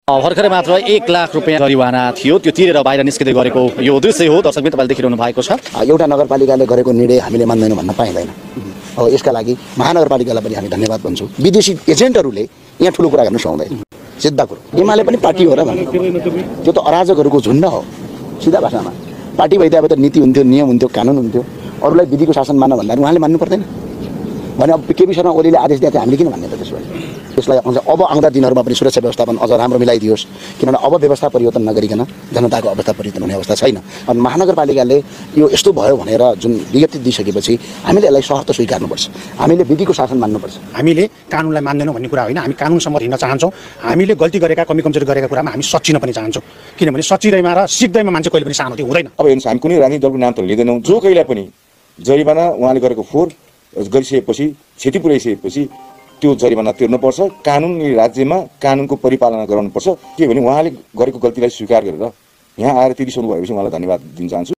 भर्खरै मात्र 1 लाख रुपैयाँ जरिवाना थियो, त्यो तिरेर बाहिर निस्किँदै गरेको यो दृश्य हो। दर्शकले तपाईँले देखिरहनु भएको छ। एउटा नगरपालिकाले गरेको निर्णय हामीले मान्दैनौँ भन्न पाइँदैन। अब यसका लागि महानगरपालिकालाई पनि हामी धन्यवाद भन्छौँ। विदेशी एजेन्टहरूले यहाँ ठुलो कुरा गर्नु सुहाउँदैन, सिधा कुरो। एमाले पनि पार्टी हो र भन्नु, त्यो त अराजकहरूको झुन्ड हो। सिधा भाषामा पार्टी भइदिए अब त नीति हुन्थ्यो, नियम हुन्थ्यो, कानुन हुन्थ्यो। अरूलाई विधिको शासन मान्न भन्दा उहाँले मान्नु पर्दैन भने अब केपी शर्मा ओलीले आदेश दिए हामीले किन मान्ने त त्यसो भए? यसलाई अब आउँदा दिनहरूमा पनि सुरक्षा व्यवस्थापन अझ राम्रो मिलाइदियोस्, किनभने अब व्यवस्था परिवर्तन नगरिकन जनताको अवस्था परिवर्तन हुने अवस्था छैन। अनि महानगरपालिकाले यो यस्तो भयो भनेर जुन विज्ञप्ति दिइसकेपछि हामीले यसलाई सहर त स्वीकार्नुपर्छ, हामीले विधिको शासन मान्नुपर्छ। हामीले कानुनलाई मान्दैनौँ भन्ने कुरा होइन, हामी कानुनसम्म हिँड्न चाहन्छौँ। हामीले गल्ती गरेका कमी कमजोरी गरेका कुरामा हामी सच्चिन पनि चाहन्छौँ, किनभने सच्चिँदैमा र सिक्दैमा मान्छे कहिले पनि सानो हुँदैन। अब हेर्नुहोस्, हामी कुनै राजनीतिक दलको नाम त लिँदैनौँ। जो कहिल्यै पनि जरिवाना उहाँले गरेको फोहोर गरिसकेपछि, क्षति पुर्याइसकेपछि त्यो जरिवाना तिर्नुपर्छ। कानुनी राज्यमा कानुनको परिपालना गराउनुपर्छ। के भने उहाँले गरेको गल्तीलाई स्वीकार गरेर यहाँ आएर तिरिसक्नु भएपछि उहाँलाई धन्यवाद दिन चाहन्छु।